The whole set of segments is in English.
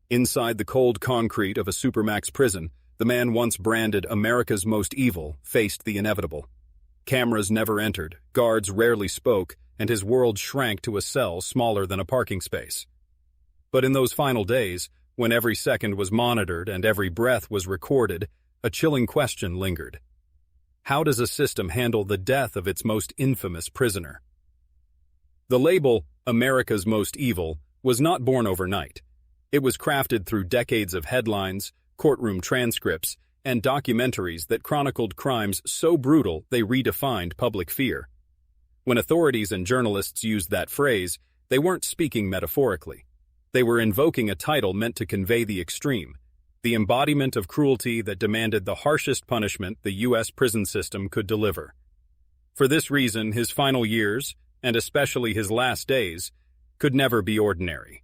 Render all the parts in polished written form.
Inside the cold concrete of a Supermax prison, the man once branded America's most evil faced the inevitable. Cameras never entered, guards rarely spoke, and his world shrank to a cell smaller than a parking space. But in those final days, when every second was monitored and every breath was recorded, a chilling question lingered. How does a system handle the death of its most infamous prisoner? The label, America's Most Evil, was not born overnight. It was crafted through decades of headlines, courtroom transcripts, and documentaries that chronicled crimes so brutal they redefined public fear. When authorities and journalists used that phrase, they weren't speaking metaphorically. They were invoking a title meant to convey the extreme, the embodiment of cruelty that demanded the harshest punishment the U.S. prison system could deliver. For this reason, his final years, and especially his last days, could never be ordinary.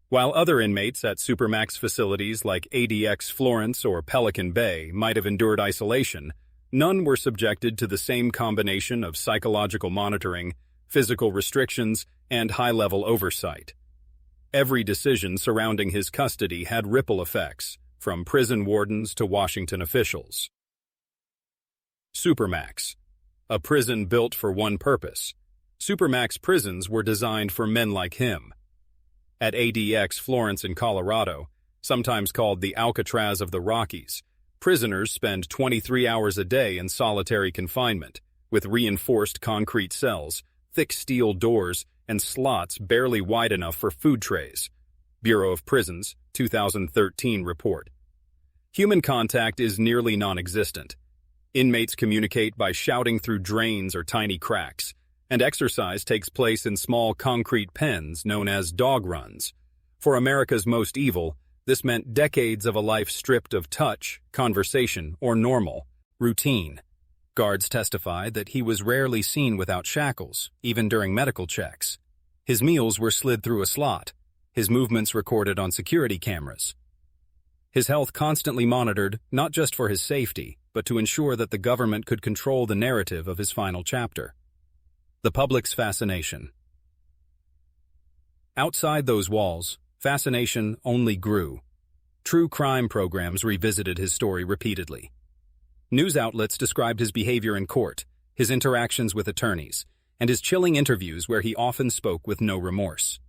While other inmates at Supermax facilities like ADX Florence or Pelican Bay might have endured isolation, none were subjected to the same combination of psychological monitoring, physical restrictions, and high-level oversight. Every decision surrounding his custody had ripple effects, from prison wardens to Washington officials. Supermax, a prison built for one purpose. Supermax prisons were designed for men like him. At ADX Florence in Colorado, sometimes called the Alcatraz of the Rockies, prisoners spend 23 hours a day in solitary confinement, with reinforced concrete cells, thick steel doors, and slots barely wide enough for food trays. Bureau of Prisons, 2013 report. Human contact is nearly non-existent. Inmates communicate by shouting through drains or tiny cracks, and exercise takes place in small concrete pens known as dog runs. For America's Most Evil, this meant decades of a life stripped of touch, conversation, or normal, routine. Guards testified that he was rarely seen without shackles, even during medical checks. His meals were slid through a slot, his movements recorded on security cameras. His health constantly monitored, not just for his safety, but to ensure that the government could control the narrative of his final chapter. The public's fascination. Outside those walls, fascination only grew. True crime programs revisited his story repeatedly. News outlets described his behavior in court, his interactions with attorneys, and his chilling interviews where he often spoke with no remorse.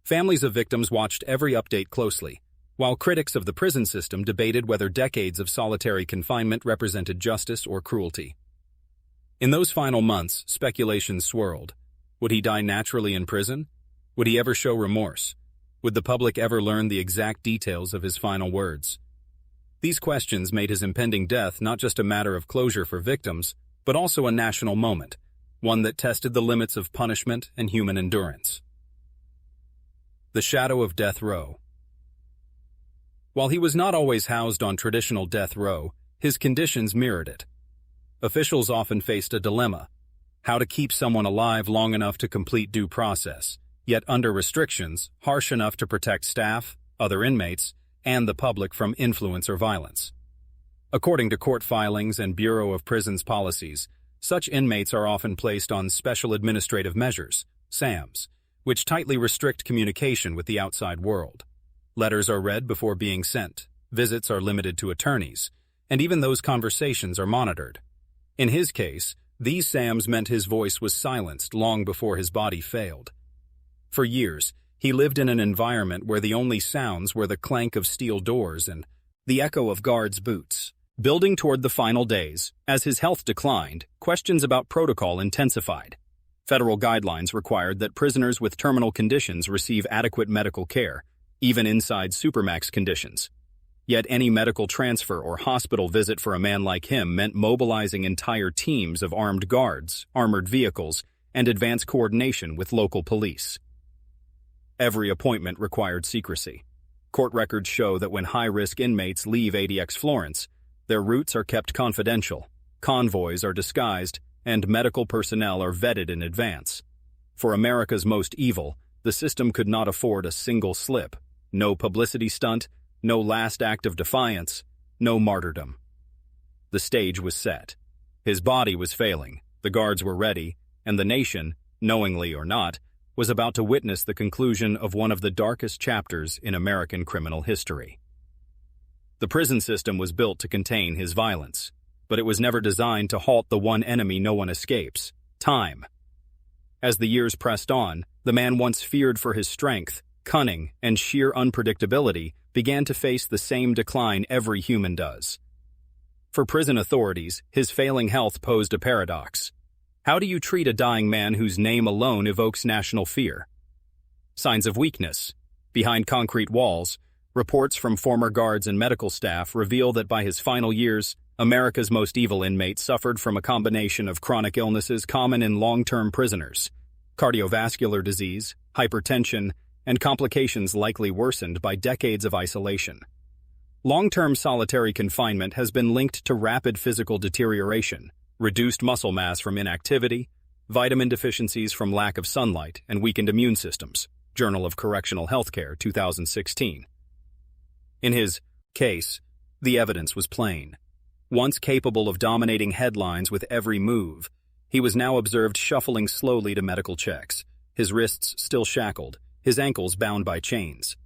Families of victims watched every update closely, while critics of the prison system debated whether decades of solitary confinement represented justice or cruelty. In those final months, speculation swirled. Would he die naturally in prison? Would he ever show remorse? Would the public ever learn the exact details of his final words? These questions made his impending death not just a matter of closure for victims, but also a national moment, one that tested the limits of punishment and human endurance. The shadow of death row. While he was not always housed on traditional death row, his conditions mirrored it. Officials often faced a dilemma: how to keep someone alive long enough to complete due process, yet under restrictions harsh enough to protect staff, other inmates, and the public from influence or violence. According to court filings and Bureau of Prisons policies, such inmates are often placed on Special Administrative Measures, SAMs, which tightly restrict communication with the outside world. Letters are read before being sent, visits are limited to attorneys, and even those conversations are monitored. In his case, these SAMs meant his voice was silenced long before his body failed. For years, he lived in an environment where the only sounds were the clank of steel doors and the echo of guards' boots. Building toward the final days, as his health declined, questions about protocol intensified. Federal guidelines required that prisoners with terminal conditions receive adequate medical care, even inside Supermax conditions. Yet any medical transfer or hospital visit for a man like him meant mobilizing entire teams of armed guards, armored vehicles, and advanced coordination with local police. Every appointment required secrecy. Court records show that when high-risk inmates leave ADX Florence, their routes are kept confidential, convoys are disguised, and medical personnel are vetted in advance. For America's Most Evil, the system could not afford a single slip, no publicity stunt, no last act of defiance, no martyrdom. The stage was set. His body was failing, the guards were ready, and the nation, knowingly or not, was about to witness the conclusion of one of the darkest chapters in American criminal history. The prison system was built to contain his violence, but it was never designed to halt the one enemy no one escapes: time. As the years pressed on, the man once feared for his strength, cunning, and sheer unpredictability began to face the same decline every human does. For prison authorities, his failing health posed a paradox. How do you treat a dying man whose name alone evokes national fear? Signs of weakness. Behind concrete walls, reports from former guards and medical staff reveal that by his final years, America's most evil inmate suffered from a combination of chronic illnesses common in long-term prisoners: cardiovascular disease, hypertension, and complications likely worsened by decades of isolation. Long-term solitary confinement has been linked to rapid physical deterioration, reduced muscle mass from inactivity, vitamin deficiencies from lack of sunlight, and weakened immune systems. Journal of Correctional Healthcare, 2016. In his case, the evidence was plain. Once capable of dominating headlines with every move, he was now observed shuffling slowly to medical checks, his wrists still shackled, his ankles bound by chains.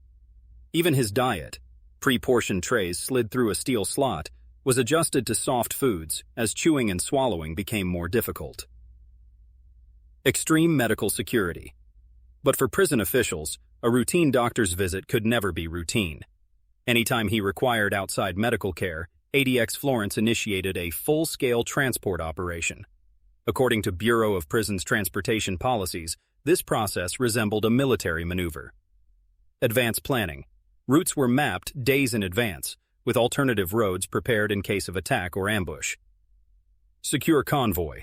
Even his diet, pre-portioned trays slid through a steel slot, was adjusted to soft foods as chewing and swallowing became more difficult. Extreme medical security. But for prison officials, a routine doctor's visit could never be routine. Anytime he required outside medical care, ADX Florence initiated a full-scale transport operation. According to Bureau of Prisons transportation policies, this process resembled a military maneuver. Advanced planning. Routes were mapped days in advance, with alternative roads prepared in case of attack or ambush. Secure convoy.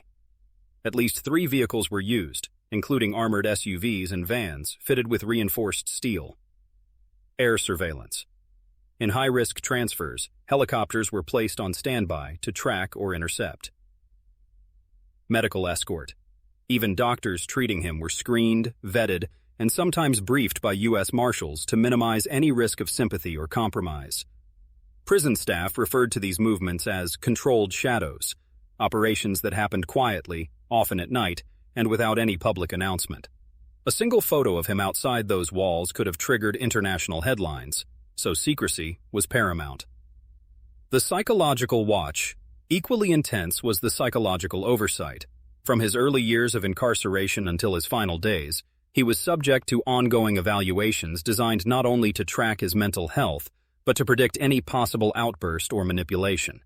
At least 3 vehicles were used, including armored SUVs and vans fitted with reinforced steel. Air surveillance. In high-risk transfers, helicopters were placed on standby to track or intercept. Medical escort. Even doctors treating him were screened, vetted, and sometimes briefed by U.S. Marshals to minimize any risk of sympathy or compromise. Prison staff referred to these movements as controlled shadows, operations that happened quietly, often at night, and without any public announcement. A single photo of him outside those walls could have triggered international headlines, so secrecy was paramount. The psychological watch. Equally intense was the psychological oversight. From his early years of incarceration until his final days, he was subject to ongoing evaluations designed not only to track his mental health, but to predict any possible outburst or manipulation.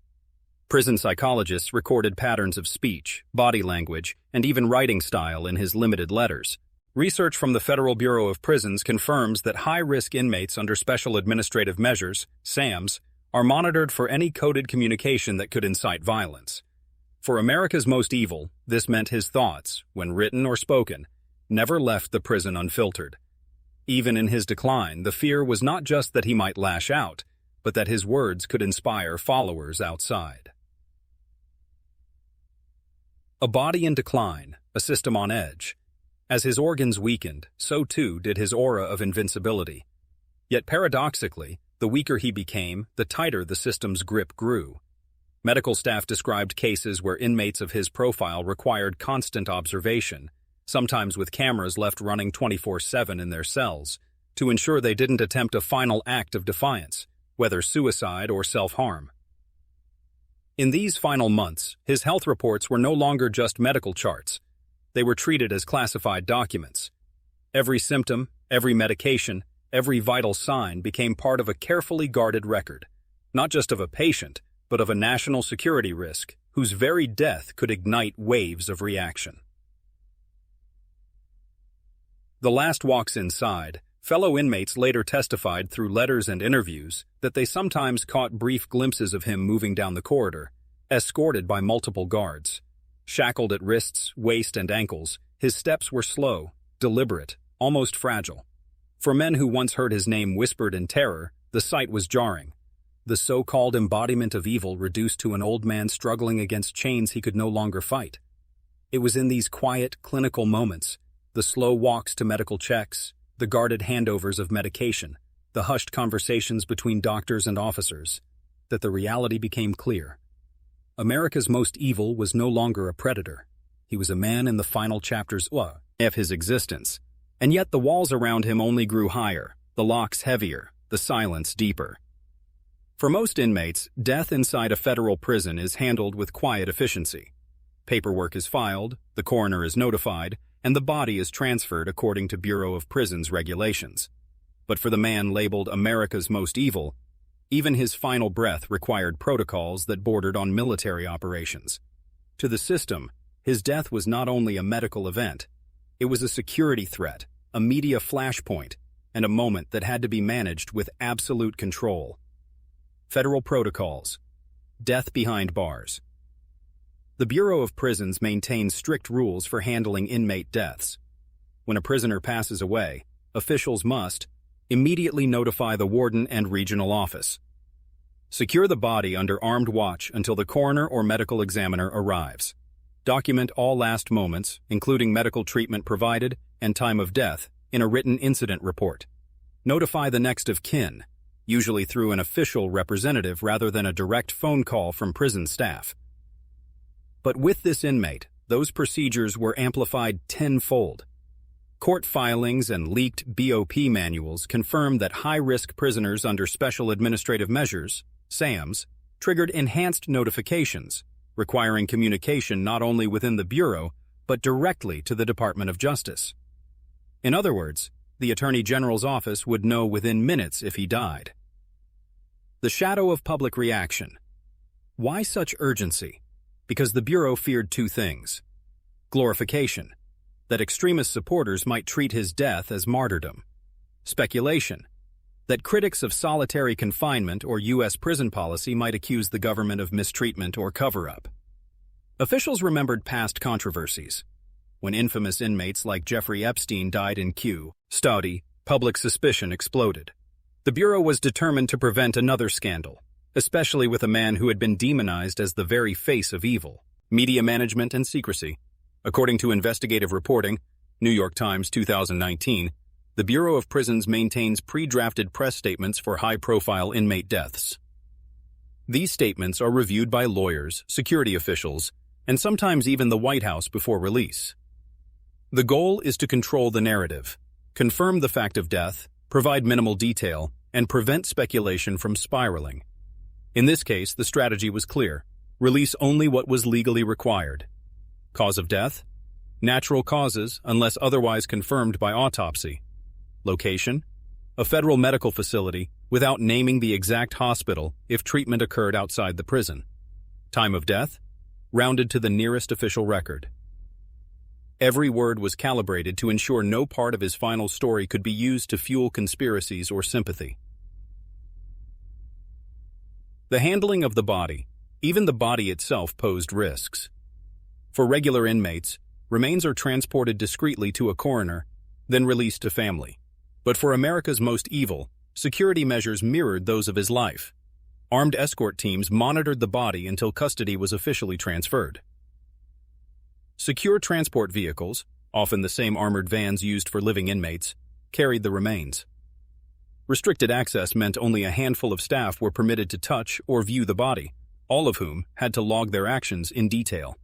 Prison psychologists recorded patterns of speech, body language, and even writing style in his limited letters. Research from the Federal Bureau of Prisons confirms that high-risk inmates under Special Administrative Measures, SAMs, are monitored for any coded communication that could incite violence. For America's most evil, this meant his thoughts, when written or spoken, never left the prison unfiltered. Even in his decline, the fear was not just that he might lash out, but that his words could inspire followers outside. A body in decline, a system on edge. As his organs weakened, so too did his aura of invincibility. Yet paradoxically, the weaker he became, the tighter the system's grip grew. Medical staff described cases where inmates of his profile required constant observation, sometimes with cameras left running 24/7 in their cells, to ensure they didn't attempt a final act of defiance, whether suicide or self-harm. In these final months, his health reports were no longer just medical charts. They were treated as classified documents. Every symptom, every medication, every vital sign became part of a carefully guarded record, not just of a patient, but of a national security risk whose very death could ignite waves of reaction. The last walks inside, fellow inmates later testified through letters and interviews that they sometimes caught brief glimpses of him moving down the corridor, escorted by multiple guards. Shackled at wrists, waist, and ankles, his steps were slow, deliberate, almost fragile. For men who once heard his name whispered in terror, the sight was jarring. The so-called embodiment of evil reduced to an old man struggling against chains he could no longer fight. It was in these quiet, clinical moments, the slow walks to medical checks, the guarded handovers of medication, the hushed conversations between doctors and officers, that the reality became clear. America's most evil was no longer a predator. He was a man in the final chapters of his existence, And yet the walls around him only grew higher, the locks heavier, the silence deeper. For most inmates, death inside a federal prison is handled with quiet efficiency. Paperwork is filed, the coroner is notified, and the body is transferred according to Bureau of Prisons regulations. But for the man labeled America's Most Evil, even his final breath required protocols that bordered on military operations. To the system, his death was not only a medical event, it was a security threat, a media flashpoint, and a moment that had to be managed with absolute control. Federal protocols. Death behind bars. The Bureau of Prisons maintains strict rules for handling inmate deaths. When a prisoner passes away, officials must immediately notify the warden and regional office. Secure the body under armed watch until the coroner or medical examiner arrives. Document all last moments, including medical treatment provided and time of death, in a written incident report. Notify the next of kin, usually through an official representative rather than a direct phone call from prison staff. But with this inmate, those procedures were amplified tenfold. Court filings and leaked BOP manuals confirm that high-risk prisoners under Special Administrative Measures, SAMs, triggered enhanced notifications, requiring communication not only within the Bureau, but directly to the Department of Justice. In other words, the Attorney General's office would know within minutes if he died. The shadow of public reaction. Why such urgency? Because the Bureau feared two things. Glorification, that extremist supporters might treat his death as martyrdom. Speculation, that critics of solitary confinement or U.S. prison policy might accuse the government of mistreatment or cover-up. Officials remembered past controversies. When infamous inmates like Jeffrey Epstein died in Q. Staudy, public suspicion exploded. The Bureau was determined to prevent another scandal, especially with a man who had been demonized as the very face of evil. Media management and secrecy. According to investigative reporting, New York Times 2019, the Bureau of Prisons maintains pre-drafted press statements for high-profile inmate deaths. These statements are reviewed by lawyers, security officials, and sometimes even the White House before release. The goal is to control the narrative, confirm the fact of death, provide minimal detail, and prevent speculation from spiraling. In this case, the strategy was clear. Release only what was legally required. Cause of death? Natural causes, unless otherwise confirmed by autopsy. Location? A federal medical facility, without naming the exact hospital if treatment occurred outside the prison. Time of death? Rounded to the nearest official record. Every word was calibrated to ensure no part of his final story could be used to fuel conspiracies or sympathy. The handling of the body, even the body itself, posed risks. For regular inmates, remains are transported discreetly to a coroner, then released to family. But for America's Most Evil, security measures mirrored those of his life. Armed escort teams monitored the body until custody was officially transferred. Secure transport vehicles, often the same armored vans used for living inmates, carried the remains. Restricted access meant only a handful of staff were permitted to touch or view the body, all of whom had to log their actions in detail.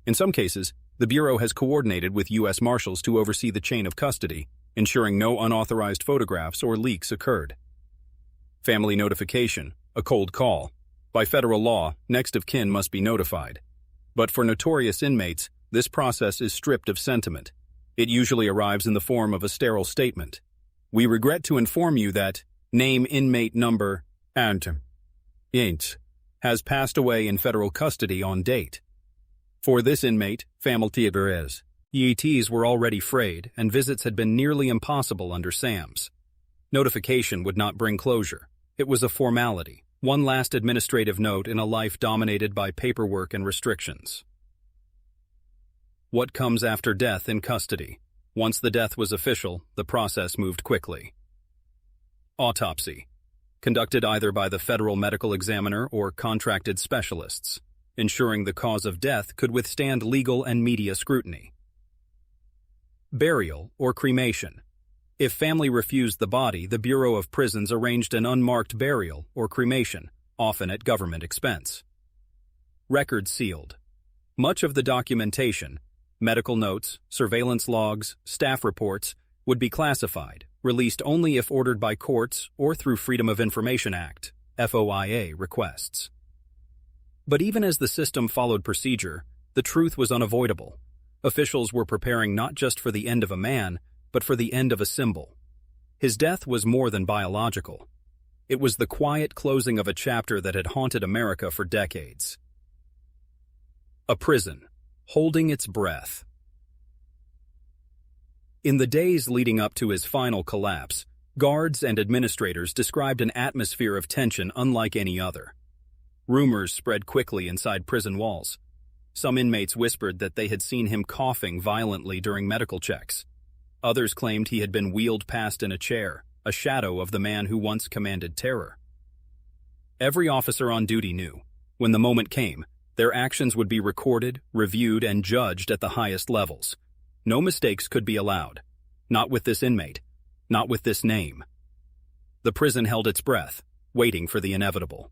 In some cases, the Bureau has coordinated with U.S. Marshals to oversee the chain of custody, ensuring no unauthorized photographs or leaks occurred. Family notification, a cold call. By federal law, next of kin must be notified. But for notorious inmates, this process is stripped of sentiment. It usually arrives in the form of a sterile statement. We regret to inform you that name inmate number and has passed away in federal custody on date. For this inmate, family EATs were already frayed and visits had been nearly impossible under SAMs. Notification would not bring closure. It was a formality, one last administrative note in a life dominated by paperwork and restrictions. What comes after death in custody? Once the death was official, the process moved quickly. Autopsy, conducted either by the federal medical examiner or contracted specialists, ensuring the cause of death could withstand legal and media scrutiny. Burial or cremation. If family refused the body, the Bureau of Prisons arranged an unmarked burial or cremation, often at government expense. Record sealed. Much of the documentation, Medical notes, surveillance logs, staff reports would be classified, released only if ordered by courts or through Freedom of Information Act, FOIA, requests. But even as the system followed procedure, the truth was unavoidable. Officials were preparing not just for the end of a man, but for the end of a symbol. His death was more than biological. It was the quiet closing of a chapter that had haunted America for decades. A prison, holding its breath. In the days leading up to his final collapse, guards and administrators described an atmosphere of tension unlike any other. Rumors spread quickly inside prison walls. Some inmates whispered that they had seen him coughing violently during medical checks. Others claimed he had been wheeled past in a chair, a shadow of the man who once commanded terror. Every officer on duty knew, when the moment came, their actions would be recorded, reviewed, and judged at the highest levels. No mistakes could be allowed. Not with this inmate. Not with this name. The prison held its breath, waiting for the inevitable.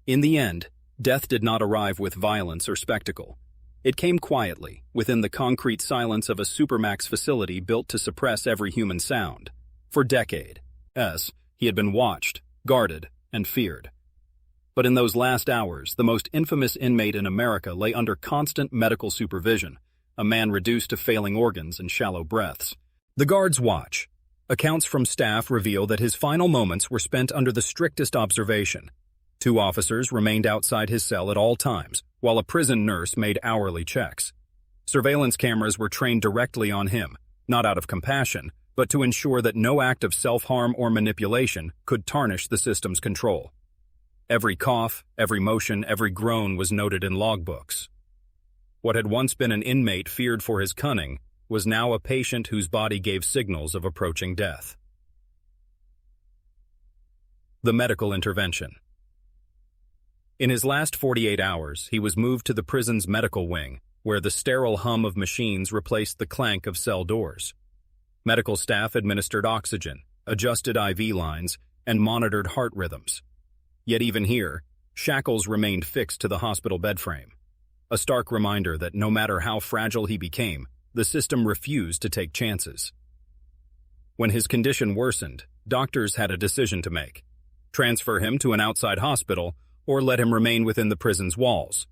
In the end, death did not arrive with violence or spectacle. It came quietly, within the concrete silence of a Supermax facility built to suppress every human sound. For decades, he had been watched, guarded, and feared. But in those last hours, the most infamous inmate in America lay under constant medical supervision, a man reduced to failing organs and shallow breaths. The guards watch. Accounts from staff reveal that his final moments were spent under the strictest observation. 2 officers remained outside his cell at all times, while a prison nurse made hourly checks. Surveillance cameras were trained directly on him, not out of compassion, but to ensure that no act of self-harm or manipulation could tarnish the system's control. Every cough, every motion, every groan was noted in logbooks. What had once been an inmate feared for his cunning was now a patient whose body gave signals of approaching death. The medical intervention. In his last 48 hours, he was moved to the prison's medical wing, where the sterile hum of machines replaced the clank of cell doors. Medical staff administered oxygen, adjusted IV lines, and monitored heart rhythms. Yet even here, shackles remained fixed to the hospital bed frame. A stark reminder that no matter how fragile he became, the system refused to take chances. When his condition worsened, doctors had a decision to make: transfer him to an outside hospital or let him remain within the prison's walls.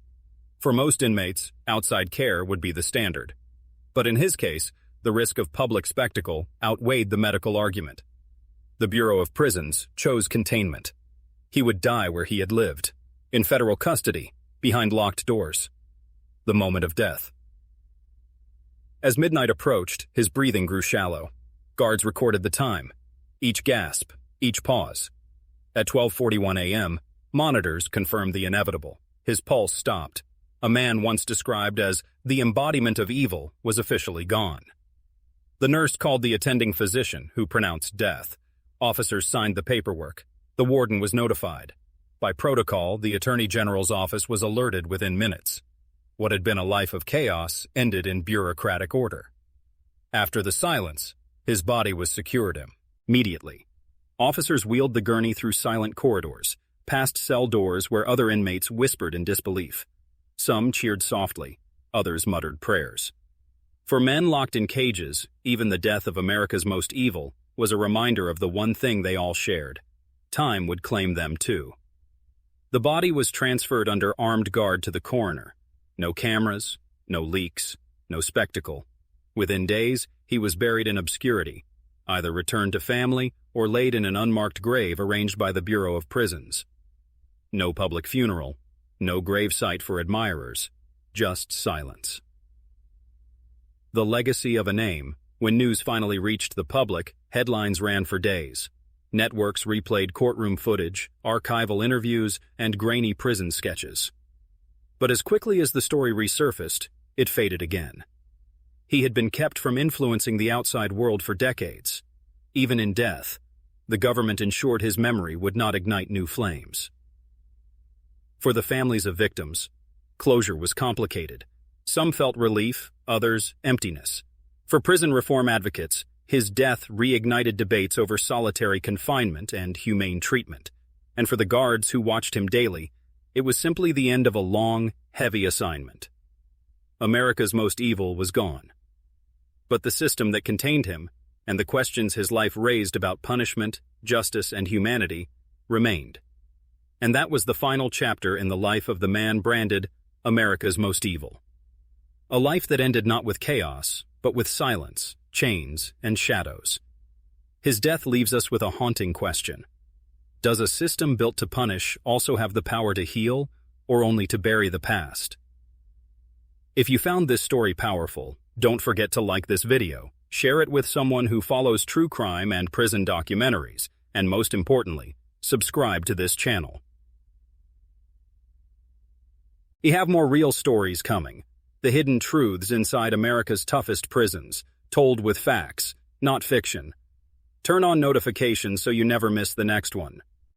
For most inmates, outside care would be the standard. But in his case, the risk of public spectacle outweighed the medical argument. The Bureau of Prisons chose containment. He would die where he had lived, in federal custody, behind locked doors. The moment of death. As midnight approached, his breathing grew shallow. Guards recorded the time, each gasp, each pause. At 12:41 a.m., monitors confirmed the inevitable. His pulse stopped. A man once described as the embodiment of evil was officially gone. The nurse called the attending physician, who pronounced death. Officers signed the paperwork. The warden was notified. By protocol, the Attorney General's office was alerted within minutes. What had been a life of chaos ended in bureaucratic order. After the silence, his body was secured immediately. Officers wheeled the gurney through silent corridors, past cell doors where other inmates whispered in disbelief. Some cheered softly, others muttered prayers. For men locked in cages, even the death of America's most evil was a reminder of the one thing they all shared: time would claim them too. The body was transferred under armed guard to the coroner. No cameras, no leaks, no spectacle. Within days, he was buried in obscurity, either returned to family or laid in an unmarked grave arranged by the Bureau of Prisons. No public funeral, no gravesite for admirers, just silence. The legacy of a name. When news finally reached the public, headlines ran for days. Networks replayed courtroom footage, archival interviews, and grainy prison sketches. But as quickly as the story resurfaced, it faded again. He had been kept from influencing the outside world for decades. Even in death, the government ensured his memory would not ignite new flames. For the families of victims, closure was complicated. Some felt relief, others emptiness. For prison reform advocates, his death reignited debates over solitary confinement and humane treatment. And for the guards who watched him daily, it was simply the end of a long, heavy assignment. America's most evil was gone. But the system that contained him, and the questions his life raised about punishment, justice, and humanity, remained. And that was the final chapter in the life of the man branded America's most evil. A life that ended not with chaos, but with silence, chains, and shadows. His death leaves us with a haunting question. Does a system built to punish also have the power to heal, or only to bury the past? If you found this story powerful, don't forget to like this video, share it with someone who follows true crime and prison documentaries, and most importantly, subscribe to this channel. We have more real stories coming. The hidden truths inside America's toughest prisons, told with facts, not fiction. Turn on notifications so you never miss the next one.